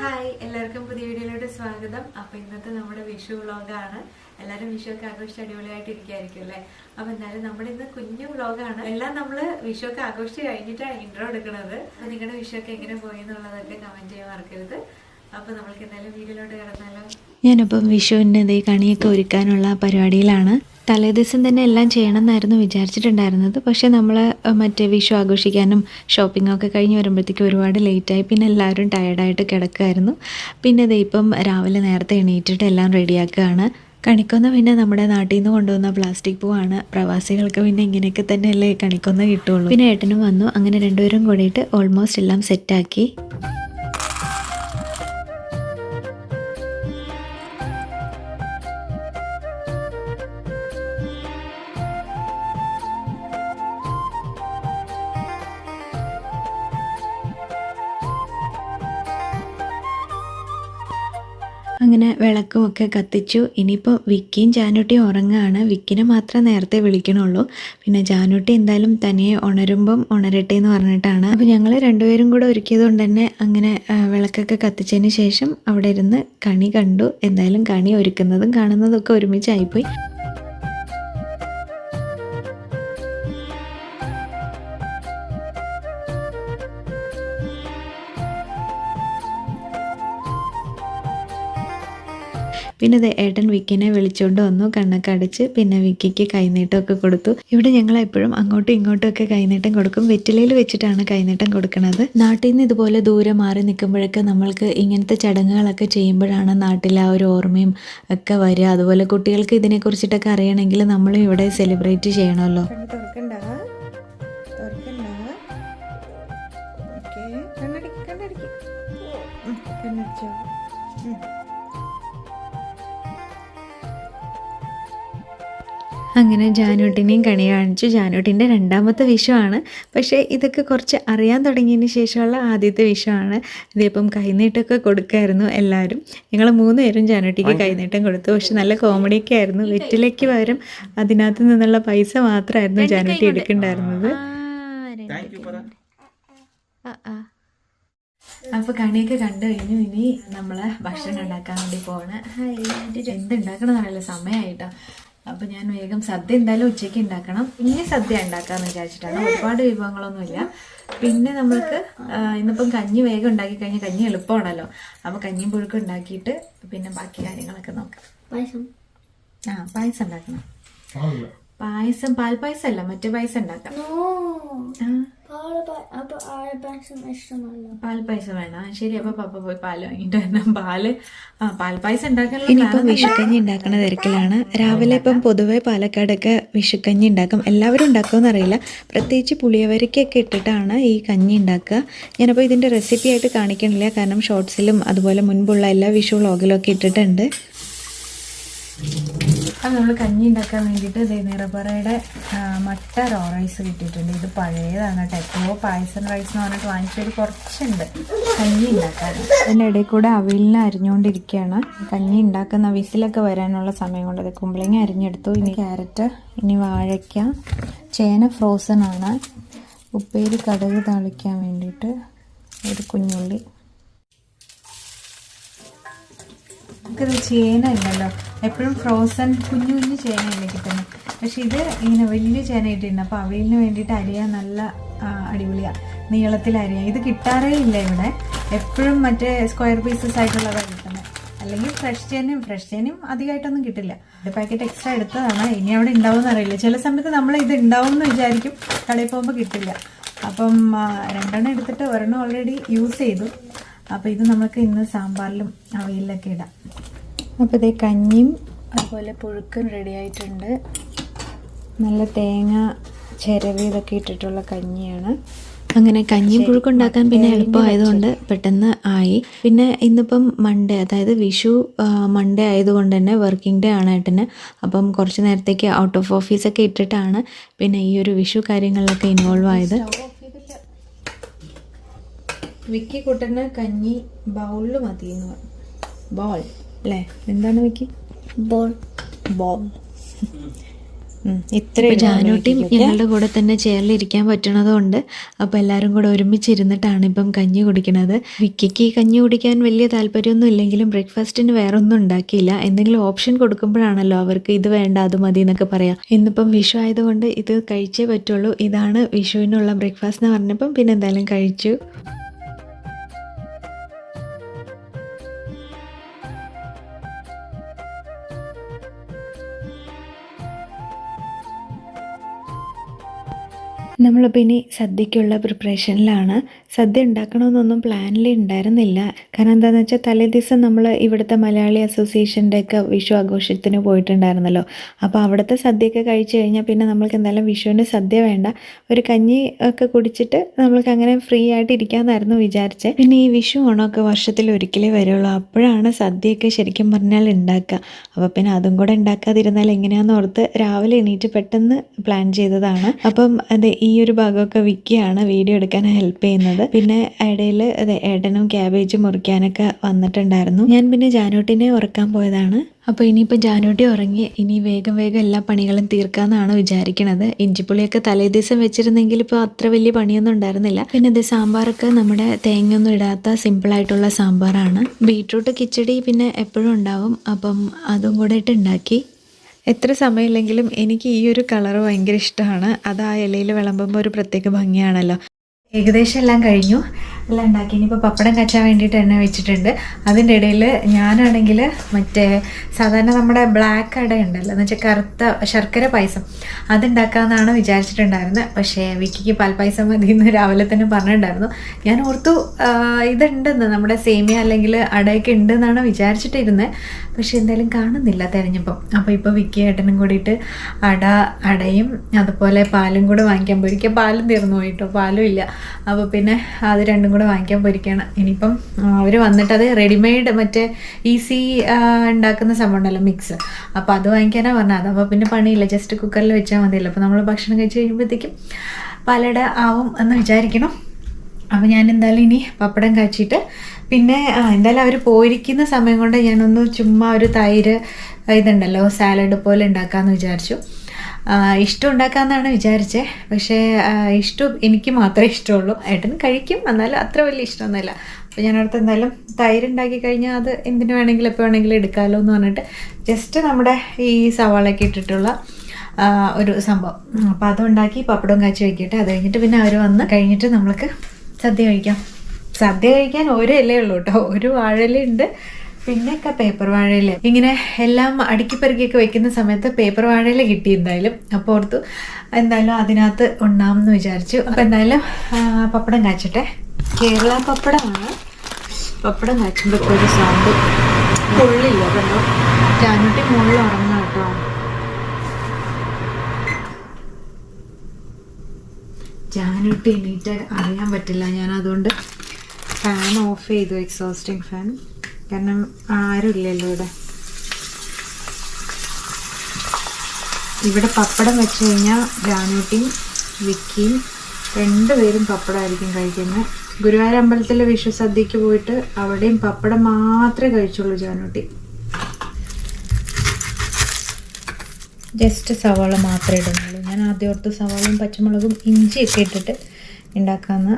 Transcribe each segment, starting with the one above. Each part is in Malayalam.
ഹായ്, എല്ലാവർക്കും പുതിയ വീഡിയോയിലോട്ട് സ്വാഗതം. അപ്പോൾ ഇന്നത്തെ നമ്മുടെ വിഷു വ്ളോഗാണ്. എല്ലാവരും വിഷുവൊക്കെ ആഘോഷിച്ച് അടിപൊളിയായിട്ട് ഇരിക്കുകയായിരിക്കും അല്ലേ? അപ്പോൾ എന്തായാലും നമ്മുടെ ഇന്ന് കുഞ്ഞു വ്ളോഗാണ്. എല്ലാം നമ്മൾ വിഷുവൊക്കെ ആഘോഷിച്ച് കഴിഞ്ഞിട്ടാണ് ഇൻട്രോ എടുക്കുന്നത്. അപ്പോൾ നിങ്ങളുടെ വിഷുവൊക്കെ എങ്ങനെ പോയി എന്നുള്ളതൊക്കെ കമൻറ്റ് ചെയ്യാൻ മറക്കരുത്. അപ്പോൾ നമ്മൾക്ക് എന്തായാലും വീഡിയോയിലോട്ട് കിടന്നാലോ? ഞാനിപ്പം വിഷുവിൻ്റെ കണിയൊക്കെ ഒരുക്കാനുള്ള പരിപാടിയിലാണ്. തലേദിവസം തന്നെ എല്ലാം ചെയ്യണമെന്നായിരുന്നു വിചാരിച്ചിട്ടുണ്ടായിരുന്നത്. പക്ഷേ നമ്മൾ മറ്റേ വിഷു ആഘോഷിക്കാനും ഷോപ്പിങ്ങും ഒക്കെ കഴിഞ്ഞ് വരുമ്പോഴത്തേക്കും ഒരുപാട് ലേറ്റായി. പിന്നെ എല്ലാവരും ടയർഡായിട്ട് കിടക്കുമായിരുന്നു. പിന്നെ ഇപ്പം രാവിലെ നേരത്തെ എണീറ്റിട്ട് എല്ലാം റെഡിയാക്കുകയാണ്. കണിക്കൊന്ന പിന്നെ നമ്മുടെ നാട്ടിൽ നിന്ന് കൊണ്ടുവന്ന പ്ലാസ്റ്റിക് പൂവാണ്. പ്രവാസികൾക്ക് പിന്നെ ഇങ്ങനെയൊക്കെ തന്നെയല്ലേ കണിക്കൊന്ന കിട്ടുള്ളൂ. പിന്നെ ഏട്ടനും വന്നു. അങ്ങനെ രണ്ടുപേരും കൂടിയിട്ട് ഓൾമോസ്റ്റ് എല്ലാം സെറ്റാക്കി. അങ്ങനെ വിളക്കുമൊക്കെ കത്തിച്ചു. ഇനിയിപ്പോൾ വിക്കിയും ജാനുട്ടിയും ഉറങ്ങുകയാണ്. വിക്കിനെ മാത്രമേ നേരത്തെ വിളിക്കണുള്ളൂ. പിന്നെ ജാനുട്ടി എന്തായാലും തനിയെ ഉണരുമ്പം ഉണരട്ടെ എന്ന് പറഞ്ഞിട്ടാണ്. അപ്പോൾ ഞങ്ങൾ രണ്ടുപേരും കൂടെ ഒരുക്കിയത് കൊണ്ട് തന്നെ അങ്ങനെ വിളക്കൊക്കെ കത്തിച്ചതിന് ശേഷം അവിടെ ഇരുന്ന് കണി കണ്ടു. എന്തായാലും കണി ഒരുക്കുന്നതും കാണുന്നതും ഒക്കെ ഒരുമിച്ചായിപ്പോയി. പിന്നെ ഏട്ടൻ വിക്കിനെ വിളിച്ചുകൊണ്ട് വന്നു. കണ്ണൊക്കെ അടിച്ച് പിന്നെ വിക്കിക്ക് കൈനീട്ടമൊക്കെ കൊടുത്തു. ഇവിടെ ഞങ്ങൾ എപ്പോഴും അങ്ങോട്ടും ഇങ്ങോട്ടും ഒക്കെ കൈനീട്ടം കൊടുക്കും. വെറ്റിലയിൽ വെച്ചിട്ടാണ് കൈനീട്ടം കൊടുക്കുന്നത്. നാട്ടിൽ നിന്ന് ഇതുപോലെ ദൂരെ മാറി നിൽക്കുമ്പോഴൊക്കെ നമ്മൾക്ക് ഇങ്ങനത്തെ ചടങ്ങുകളൊക്കെ ചെയ്യുമ്പോഴാണ് നാട്ടിലെ ആ ഒരു ഓർമ്മയും ഒക്കെ വരിക. അതുപോലെ കുട്ടികൾക്ക് ഇതിനെക്കുറിച്ചിട്ടൊക്കെ അറിയണമെങ്കിൽ നമ്മളും ഇവിടെ സെലിബ്രേറ്റ് ചെയ്യണമല്ലോ. അങ്ങനെ ജാനുട്ടിനെയും കണി കാണിച്ചു. ജാനുട്ടിൻ്റെ രണ്ടാമത്തെ വിഷുവാണ്. പക്ഷേ ഇതൊക്കെ കുറച്ച് അറിയാൻ തുടങ്ങിയതിന് ശേഷമുള്ള ആദ്യത്തെ വിഷുവാണ്. ഇതിപ്പം കൈനീട്ടമൊക്കെ കൊടുക്കായിരുന്നു എല്ലാവരും. ഞങ്ങൾ 3 പേരും ജാനുട്ടിക്ക് കൈനീട്ടം കൊടുത്തു. പക്ഷെ നല്ല കോമഡിയൊക്കെ ആയിരുന്നു. വെറ്റിലയ്ക്ക് പകരം അതിനകത്ത് നിന്നുള്ള പൈസ മാത്രമായിരുന്നു ജാനുട്ടി എടുക്കണ്ടായിരുന്നത്. അപ്പോൾ കണിയൊക്കെ കണ്ടു കഴിഞ്ഞു. ഇനി നമ്മൾ ഭക്ഷണം ഉണ്ടാക്കാൻ വേണ്ടി പോവാണ്. എന്തുണ്ടാക്കണമെന്നറിയില്ല, സമയമായിട്ടോ. അപ്പോൾ ഞാൻ വേഗം സദ്യ എന്തായാലും ഉച്ചയ്ക്ക് ഉണ്ടാക്കണം. ഇനി സദ്യ ഉണ്ടാക്കാമെന്ന് വിചാരിച്ചിട്ടാണ്. ഒരുപാട് വിഭവങ്ങളൊന്നുമില്ല. പിന്നെ നമ്മൾക്ക് ഇന്നിപ്പം കഞ്ഞി വേഗം ഉണ്ടാക്കി കഴിഞ്ഞാൽ കഞ്ഞി എളുപ്പമാണല്ലോ. അപ്പോൾ കഞ്ഞിയും പുഴുക്കും ഉണ്ടാക്കിയിട്ട് പിന്നെ ബാക്കി കാര്യങ്ങളൊക്കെ നോക്കാം. പായസം ഉണ്ടാക്കണം. പാൽപ്പായസം അല്ല, മറ്റേ പായസം ഉണ്ടാക്കാം. പാൽപ്പായസം വേണം. ശരി, അപ്പൊ പപ്പ പോയി പാല് വാങ്ങിട്ട് വരണം. പാൽപ്പായസം ഉണ്ടാക്കാനുള്ള. ഇനിയിപ്പം വിഷുക്കഞ്ഞി ഉണ്ടാക്കണ തിരക്കിലാണ്. രാവിലെ ഇപ്പം പൊതുവെ പാലക്കാടൊക്കെ വിഷുക്കഞ്ഞി ഉണ്ടാക്കും. എല്ലാവരും ഉണ്ടാക്കുമെന്നറിയില്ല. പ്രത്യേകിച്ച് പുളിയവരക്കൊക്കെ ഇട്ടിട്ടാണ് ഈ കഞ്ഞി ഉണ്ടാക്കുക. ഞാനപ്പോൾ ഇതിൻ്റെ റെസിപ്പി ആയിട്ട് കാണിക്കണില്ല, കാരണം ഷോർട്സിലും അതുപോലെ മുൻപുള്ള എല്ലാ വിഷു വ്ളോഗിലും ഒക്കെ ഇട്ടിട്ടുണ്ട്. അത് നമ്മൾ കഞ്ഞി ഉണ്ടാക്കാൻ വേണ്ടിയിട്ട് നിറപറയുടെ മട്ട റോ റൈസ് കിട്ടിയിട്ടുണ്ട്. ഇത് പഴയതാണ് കേട്ടോ. എപ്പോഴോ പായസം റൈസ് എന്ന് പറഞ്ഞിട്ട് വാങ്ങിച്ചൊരു കുറച്ചുണ്ട് കഞ്ഞി ഉണ്ടാക്കാൻ. അതിൻ്റെ ഇടയിൽ കൂടെ അവിലിനെ അരിഞ്ഞുകൊണ്ടിരിക്കുകയാണ്. കഞ്ഞി ഉണ്ടാക്കുന്ന വിസിലൊക്കെ വരാനുള്ള സമയം കൊണ്ട് കുമ്പളങ്ങ അരിഞ്ഞെടുത്തു. ഇനി ക്യാരറ്റ്, ഇനി വാഴയ്ക്ക, ചേന ഫ്രോസൺ ആണ്, ഉപ്പേരി കടുക് താളിക്കാൻ വേണ്ടിയിട്ട് ഒരു കുഞ്ഞുള്ളി. നമുക്കിത് ചേന ഇല്ലല്ലോ, എപ്പോഴും ഫ്രോസൺ കുഞ്ഞു കുഞ്ഞു ചേനയല്ലേ കിട്ടുന്നത്. പക്ഷെ ഇത് ഇങ്ങനെ വലിയ ചേന ഇട്ടിട്ടുണ്ട്. അപ്പോൾ അവയിലിന് വേണ്ടിയിട്ട് അരിയാൻ നല്ല അടിപൊളിയാണ്. നീളത്തിൽ അരിയാൻ ഇത് കിട്ടാറേ ഇല്ല ഇവിടെ. എപ്പോഴും മറ്റേ സ്ക്വയർ പീസസ് ആയിട്ടുള്ളതാണ് കിട്ടുന്നത്. അല്ലെങ്കിൽ ഫ്രഷ് ചേനയും അധികമായിട്ടൊന്നും കിട്ടില്ല. ഒരു പാക്കറ്റ് എക്സ്ട്രാ എടുത്തതാണ്. ഇനി അവിടെ ഉണ്ടാവുമെന്ന് അറിയില്ല. ചില സമയത്ത് നമ്മൾ ഇത് ഉണ്ടാവും എന്ന് വിചാരിക്കും, കടയിൽ പോകുമ്പോൾ കിട്ടില്ല. അപ്പം 2 എടുത്തിട്ട് 1 ഓൾറെഡി യൂസ് ചെയ്തു. അപ്പോൾ ഇത് നമുക്ക് ഇന്ന് സാമ്പാറിലും അവയിലൊക്കെ ഇടാം. അപ്പോൾ ഇതേ കഞ്ഞിയും അതുപോലെ പുഴുക്കും റെഡി ആയിട്ടുണ്ട്. നല്ല തേങ്ങ ചിരവി ഇതൊക്കെ ഇട്ടിട്ടുള്ള കഞ്ഞിയാണ്. അങ്ങനെ കഞ്ഞിയും പുഴുക്കുണ്ടാക്കാൻ പിന്നെ എളുപ്പമായതുകൊണ്ട് പെട്ടെന്ന് ആയി. പിന്നെ ഇന്നിപ്പം മൺഡേ, അതായത് വിഷു മൺഡേ ആയതുകൊണ്ട് തന്നെ വർക്കിംഗ് ഡേ ആണ് ഏട്ടന്. അപ്പം കുറച്ച് നേരത്തേക്ക് ഔട്ട് ഓഫ് ഓഫീസൊക്കെ ഇട്ടിട്ടാണ് പിന്നെ ഈ ഒരു വിഷു കാര്യങ്ങളിലൊക്കെ ഇൻവോൾവ് ആയത്. വിക്കി കുട്ടന് കഞ്ഞി ബൗളിൽ മതിയെന്ന് പറഞ്ഞു. ബോൾ അല്ലേ? എന്താണ് വിക്കി? ബോൾ. ഇത്ര ജാനൂട്ടിയും ഞങ്ങളുടെ കൂടെ തന്നെ ചെയറിലിരിക്കാൻ പറ്റണതുകൊണ്ട് അപ്പോൾ എല്ലാവരും കൂടെ ഒരുമിച്ചിരുന്നിട്ടാണ് ഇപ്പം കഞ്ഞി കുടിക്കുന്നത്. വിക്കിക്ക് കഞ്ഞി കുടിക്കാൻ വലിയ താല്പര്യമൊന്നും ഇല്ലെങ്കിലും ബ്രേക്ക്ഫാസ്റ്റിന് വേറെ ഒന്നും ഉണ്ടാക്കിയില്ല. എന്തെങ്കിലും ഓപ്ഷൻ കൊടുക്കുമ്പോഴാണല്ലോ അവർക്ക് ഇത് വേണ്ട അത് മതി എന്നൊക്കെ പറയാം. ഇന്നിപ്പം വിഷു ആയതുകൊണ്ട് ഇത് കഴിച്ചേ പറ്റുള്ളൂ, ഇതാണ് വിഷുവിനുള്ള ബ്രേക്ക്ഫാസ്റ്റ് എന്ന് പറഞ്ഞപ്പം പിന്നെ എന്തായാലും കഴിച്ചു. നമ്മളിപ്പോൾ ഇനി സദ്യക്കുള്ള പ്രിപ്പറേഷനിലാണ്. സദ്യ ഉണ്ടാക്കണമെന്നൊന്നും പ്ലാനിൽ ഉണ്ടായിരുന്നില്ല. കാരണം എന്താണെന്ന് വെച്ചാൽ തലേ ദിവസം നമ്മൾ ഇവിടുത്തെ മലയാളി അസോസിയേഷൻ്റെ ഒക്കെ വിഷു ആഘോഷത്തിന് പോയിട്ടുണ്ടായിരുന്നല്ലോ. അപ്പോൾ അവിടുത്തെ സദ്യയൊക്കെ കഴിച്ചു കഴിഞ്ഞാൽ പിന്നെ നമ്മൾക്ക് എന്തായാലും വിഷുവിന് സദ്യ വേണ്ട, ഒരു കഞ്ഞി ഒക്കെ കുടിച്ചിട്ട് നമ്മൾക്ക് അങ്ങനെ ഫ്രീ ആയിട്ട് ഇരിക്കാമെന്നായിരുന്നു വിചാരിച്ചത്. പിന്നെ ഈ വിഷു ഓണമൊക്കെ വർഷത്തിൽ ഒരിക്കലേ വരുള്ളൂ, അപ്പോഴാണ് സദ്യയൊക്കെ ശരിക്കും പറഞ്ഞാൽ ഉണ്ടാക്കുക. അപ്പോൾ പിന്നെ അതും കൂടെ ഉണ്ടാക്കാതിരുന്നാൽ എങ്ങനെയാണെന്ന് ഓർത്ത് രാവിലെ എണീറ്റ് പെട്ടെന്ന് പ്ലാൻ ചെയ്തതാണ്. അപ്പം അതെ, ഈ ഒരു ഭാഗമൊക്കെ വിക്കിയാണ് വീഡിയോ എടുക്കാൻ ഹെൽപ്പ് ചെയ്യുന്നത്. പിന്നെ ഇടയിൽ അതെ ഏട്ടനും ക്യാബേജ് മുറിക്കാനൊക്കെ വന്നിട്ടുണ്ടായിരുന്നു. ഞാൻ പിന്നെ ജാനൂട്ടിനെ ഉറക്കാൻ പോയതാണ്. അപ്പോൾ ഇനിയിപ്പോൾ ജാനൂട്ടി ഉറങ്ങി ഇനി വേഗം എല്ലാ പണികളും തീർക്കാമെന്നാണ് വിചാരിക്കണത്. ഇഞ്ചിപ്പുളിയൊക്കെ തലേ ദിവസം വെച്ചിരുന്നെങ്കിൽ ഇപ്പോൾ അത്ര വലിയ പണിയൊന്നും ഉണ്ടായിരുന്നില്ല. പിന്നെ ഇത് സാമ്പാറൊക്കെ നമ്മുടെ തേങ്ങയൊന്നും ഇടാത്ത സിമ്പിളായിട്ടുള്ള സാമ്പാറാണ്. ബീട്രൂട്ട് കിച്ചടി പിന്നെ എപ്പോഴും ഉണ്ടാവും, അപ്പം അതും കൂടെ ഇട്ട് ഉണ്ടാക്കി. എത്ര സമയമില്ലെങ്കിലും എനിക്ക് ഈ ഒരു കളറ് ഭയങ്കര ഇഷ്ടമാണ്. അത് ആ ഇലയിൽ വിളമ്പുമ്പോൾ ഒരു പ്രത്യേക ഭംഗിയാണല്ലോ. ഏകദേശം എല്ലാം കഴിഞ്ഞു, എല്ലാം ഉണ്ടാക്കി. ഇനിയിപ്പോൾ പപ്പടം കച്ചാൻ വേണ്ടിയിട്ട് എണ്ണ വെച്ചിട്ടുണ്ട്. അതിൻ്റെ ഇടയിൽ ഞാനാണെങ്കിൽ മറ്റേ സാധാരണ നമ്മുടെ ബ്ലാക്ക് അട ഉണ്ടല്ലോ, എന്ന് വെച്ചാൽ കറുത്ത ശർക്കര പായസം, അതുണ്ടാക്കാമെന്നാണ് വിചാരിച്ചിട്ടുണ്ടായിരുന്നത്. പക്ഷേ വിക്കിക്ക് പാൽപ്പായസം മതി എന്ന് രാവിലെ തന്നെ പറഞ്ഞിട്ടുണ്ടായിരുന്നു. ഞാൻ ഓർത്തു ഇതുണ്ടെന്ന്, നമ്മുടെ സേമിയ അല്ലെങ്കിൽ അടയൊക്കെ ഉണ്ടെന്നാണ് വിചാരിച്ചിട്ടിരുന്നത്. പക്ഷേ എന്തായാലും കാണുന്നില്ല തിരഞ്ഞപ്പം. അപ്പോൾ ഇപ്പോൾ വിക്കി ഏട്ടനും കൂടിയിട്ട് അടയും അതുപോലെ പാലും കൂടെ വാങ്ങിക്കാൻ പോയിരിക്കുക. പാലും തീർന്നു പോയിട്ടോ, പാലും ഇല്ല. അപ്പോൾ പിന്നെ അത് രണ്ടും കൂടെ വാങ്ങിക്കാൻ പോയിരിക്കുകയാണ്. ഇനിയിപ്പം അവർ വന്നിട്ട് അത് റെഡിമെയ്ഡ് മറ്റേ ഈസി ഉണ്ടാക്കുന്ന സംഭവം ഉണ്ടല്ലോ, മിക്സ്, അപ്പോൾ അത് വാങ്ങിക്കാനാണ് പറഞ്ഞത്. അപ്പോൾ പിന്നെ പണിയില്ല, ജസ്റ്റ് കുക്കറിൽ വെച്ചാൽ മതിയല്ലോ. അപ്പോൾ നമ്മൾ ഭക്ഷണം കഴിച്ച് കഴിയുമ്പോഴത്തേക്കും പാലട ആവും എന്ന് വിചാരിക്കണം. അപ്പോൾ ഞാൻ എന്തായാലും ഇനി പപ്പടം കാച്ചിട്ട് പിന്നെ എന്തായാലും അവർ പോയിരിക്കുന്ന സമയം കൊണ്ട് ഞാനൊന്ന് ചുമ്മാ ഒരു തൈര് ഇതുണ്ടല്ലോ സാലഡ് പോലെ ഉണ്ടാക്കാമെന്ന് വിചാരിച്ചു. ഇഷ്ടം ഉണ്ടാക്കാമെന്നാണ് വിചാരിച്ചത്. പക്ഷേ ഇഷ്ടം എനിക്ക് മാത്രമേ ഇഷ്ടമുള്ളൂ, ഏട്ടന് കഴിക്കും, എന്നാലും അത്ര വലിയ ഇഷ്ടമൊന്നുമില്ല. അപ്പോൾ ഞാനടുത്ത് എന്തായാലും തൈര് ഉണ്ടാക്കി കഴിഞ്ഞാൽ അത് എന്തിനു വേണമെങ്കിലും എപ്പോൾ വേണമെങ്കിലും എടുക്കാമല്ലോ എന്ന് പറഞ്ഞിട്ട് ജസ്റ്റ് നമ്മുടെ ഈ സവാളയൊക്കെ ഇട്ടിട്ടുള്ള ഒരു സംഭവം, അപ്പോൾ അതുണ്ടാക്കി പപ്പടവും കാച്ചി വയ്ക്കട്ടെ. അത് കഴിഞ്ഞിട്ട് പിന്നെ അവർ വന്ന് കഴിഞ്ഞിട്ട് നമ്മൾക്ക് സദ്യ കഴിക്കാം. സദ്യ കഴിക്കാൻ ഒരു ഇലയേ ഉള്ളൂ കേട്ടോ, ഒരു വാഴയിലുണ്ട്, പിന്നെയൊക്കെ പേപ്പർ വാഴയില. ഇങ്ങനെ എല്ലാം അടുക്കി പെറുക്കിയൊക്കെ വെക്കുന്ന സമയത്ത് പേപ്പർ വാഴയില കിട്ടി എന്തായാലും. അപ്പോൾ ഓർത്തു എന്തായാലും അതിനകത്ത് ഉണ്ടാമെന്ന് വിചാരിച്ചു. അപ്പോൾ എന്തായാലും പപ്പടം കാച്ചട്ടെ. കേരള പപ്പടമാണ്. പപ്പടം കാച്ചുമ്പോൾ ഒരു സൗണ്ട് കൊള്ളില്ല കേട്ടോ. ജാനൂട്ടി മുകളിൽ ഉറങ്ങാം കേട്ടോ. ജാനൂട്ടി എണീറ്റ് അറിയാൻ പറ്റില്ല. ഞാൻ അതുകൊണ്ട് ഫാൻ ഓഫ് ചെയ്തു, എക്സോസ്റ്റിംഗ് ഫാൻ, കാരണം ആരുമില്ലല്ലോ ഇവിടെ പപ്പടം വെച്ച് കഴിഞ്ഞാൽ ജാനൂട്ടിയും വിക്കിയും രണ്ടുപേരും പപ്പടമായിരിക്കും കഴിക്കുന്നത്. ഗുരുവായൂർ അമ്പലത്തിലെ വിഷു സദ്യക്ക് പോയിട്ട് അവിടെയും പപ്പടം മാത്രമേ കഴിച്ചുള്ളൂ ജാനൂട്ടി. ജസ്റ്റ് സവാള മാത്രമേ ഇടുന്നുള്ളൂ. ഞാൻ ആദ്യം ഓർത്ത് സവാളയും പച്ചമുളകും ഇഞ്ചിയൊക്കെ ഇട്ടിട്ട് ഉണ്ടാക്കാമെന്ന്.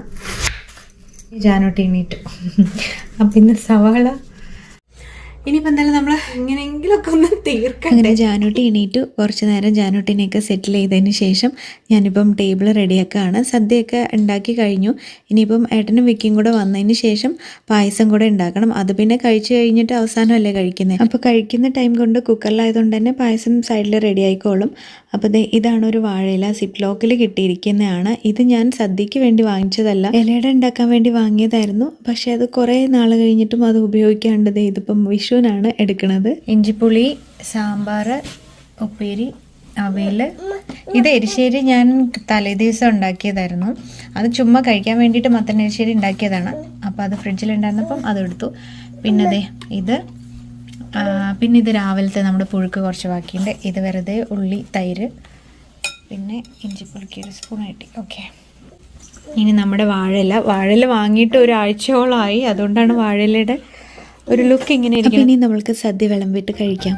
ജാനൂട്ടി എണീറ്റു. അപ്പം ഇന്ന് സവാള ഇനിയിപ്പോൾ എന്തായാലും നമ്മൾ എങ്ങനെയെങ്കിലുമൊക്കെ ഒന്ന് തീർക്കാം. അങ്ങനെ ജാനൂട്ടി എണീറ്റു. കുറച്ച് നേരം ജാനൂട്ടിനെയൊക്കെ സെറ്റിൽ ചെയ്തതിന് ശേഷം ഞാനിപ്പം ടേബിൾ റെഡിയാക്കുകയാണ്. സദ്യയൊക്കെ ഉണ്ടാക്കി കഴിഞ്ഞു. ഇനിയിപ്പം ഏട്ടനും വിക്കിയും കൂടെ വന്നതിന് ശേഷം പായസം കൂടെ ഉണ്ടാക്കണം. അത് പിന്നെ കഴിച്ചു കഴിഞ്ഞിട്ട് അവസാനമല്ലേ കഴിക്കുന്നത്. അപ്പോൾ കഴിക്കുന്ന ടൈം കൊണ്ട് കുക്കറിലായതുകൊണ്ട് തന്നെ പായസം സൈഡിൽ റെഡി ആയിക്കോളും. അപ്പോൾ ഇതാണ് ഒരു വാഴയില, സിപ്പ് ലോക്കിൽ കിട്ടിയിരിക്കുന്നതാണ്. ഇത് ഞാൻ സദ്യക്ക് വേണ്ടി വാങ്ങിച്ചതല്ല, ഇലയുടെ ഉണ്ടാക്കാൻ വേണ്ടി വാങ്ങിയതായിരുന്നു. പക്ഷേ അത് കുറേ നാൾ കഴിഞ്ഞിട്ടും അത് ഉപയോഗിക്കാണ്ടത് ഇതിപ്പം വിഷുവിനാണ് എടുക്കുന്നത്. ഇഞ്ചിപ്പുളി, സാമ്പാർ, ഉപ്പേരി, അവിയൽ. ഇത് എരിശ്ശേരി ഞാൻ തലേദിവസം ഉണ്ടാക്കിയതായിരുന്നു. അത് ചുമ്മാ കഴിക്കാൻ വേണ്ടിയിട്ട് മത്തൻ എരിശ്ശേരി ഉണ്ടാക്കിയതാണ്. അപ്പോൾ അത് ഫ്രിഡ്ജിലുണ്ടായിരുന്നപ്പം അതെടുത്തു. പിന്നെ പിന്നെ ഇത് രാവിലത്തെ നമ്മുടെ പുഴുക്ക് കുറച്ച് ബാക്കിയുണ്ട്. ഇത് വെറുതെ ഉള്ളി, തൈര്, പിന്നെ ഇഞ്ചിപ്പുളിക്ക് ഒരു സ്പൂൺ കിട്ടി. ഓക്കെ, ഇനി നമ്മുടെ വാഴയില വാങ്ങിയിട്ട് ഒരാഴ്ചയോളമായി. അതുകൊണ്ടാണ് വാഴയിലയുടെ ഒരു ലുക്ക് ഇങ്ങനെ ഇരിക്കും. ഇനി നമ്മൾക്ക് സദ്യ വിളമ്പിട്ട് കഴിക്കാം.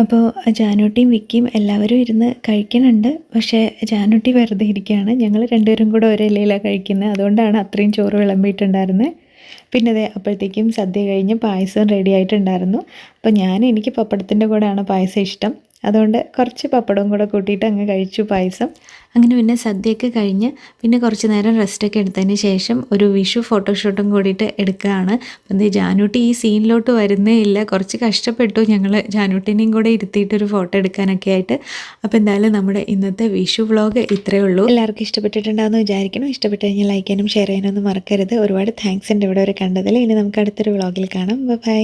അപ്പോൾ ജാനൂട്ടിയും വിക്കിയും എല്ലാവരും ഇരുന്ന് കഴിക്കുന്നുണ്ട്. പക്ഷേ ജാനൂട്ടി വെറുതെ ഇരിക്കുകയാണ്. ഞങ്ങൾ രണ്ടുപേരും കൂടെ ഒരേ ഇലയിലാണ് കഴിക്കുന്നത്. അതുകൊണ്ടാണ് അത്രയും ചോറ് വിളമ്പിയിട്ടുണ്ടായിരുന്നത്. പിന്നെ അതെ അപ്പോഴത്തേക്കും സദ്യ കഴിഞ്ഞ് പായസം റെഡി ആയിട്ടുണ്ടായിരുന്നു. അപ്പോൾ എനിക്ക് പപ്പടത്തിൻ്റെ കൂടെയാണ് പായസം ഇഷ്ടം. അതുകൊണ്ട് കുറച്ച് പപ്പടവും കൂടെ കൂട്ടിയിട്ട് അങ്ങ് കഴിച്ചു പായസം. അങ്ങനെ പിന്നെ സദ്യയൊക്കെ കഴിഞ്ഞ് പിന്നെ കുറച്ച് നേരം റെസ്റ്റൊക്കെ എടുത്തതിന് ശേഷം ഒരു വിഷു ഫോട്ടോഷൂട്ടും കൂടിയിട്ട് എടുക്കുകയാണ്. അപ്പം ജാനൂട്ടി ഈ സീനിലോട്ട് വരുന്നേ ഇല്ല. കുറച്ച് കഷ്ടപ്പെട്ടു ഞങ്ങൾ ജാനൂട്ടിനെയും കൂടെ ഇരുത്തിയിട്ടൊരു ഫോട്ടോ എടുക്കാനൊക്കെ ആയിട്ട്. അപ്പോൾ എന്തായാലും നമ്മുടെ ഇന്നത്തെ വിഷു വ്ളോഗ് ഇത്രയേ ഉള്ളൂ. എല്ലാവർക്കും ഇഷ്ടപ്പെട്ടിട്ടുണ്ടാകുമെന്ന് വിചാരിക്കണം. ഇഷ്ടപ്പെട്ട് കഴിഞ്ഞാൽ ലൈക്ക് ചെയ്യാനും ഷെയർ ചെയ്യാനും ഒന്നും മറക്കരുത്. ഒരുപാട് താങ്ക്സ് ഉണ്ട് ഇവിടെ വരെ കണ്ടതിൽ. ഇനി നമുക്ക് അടുത്തൊരു വ്ളോഗിൽ കാണാം. ബൈ.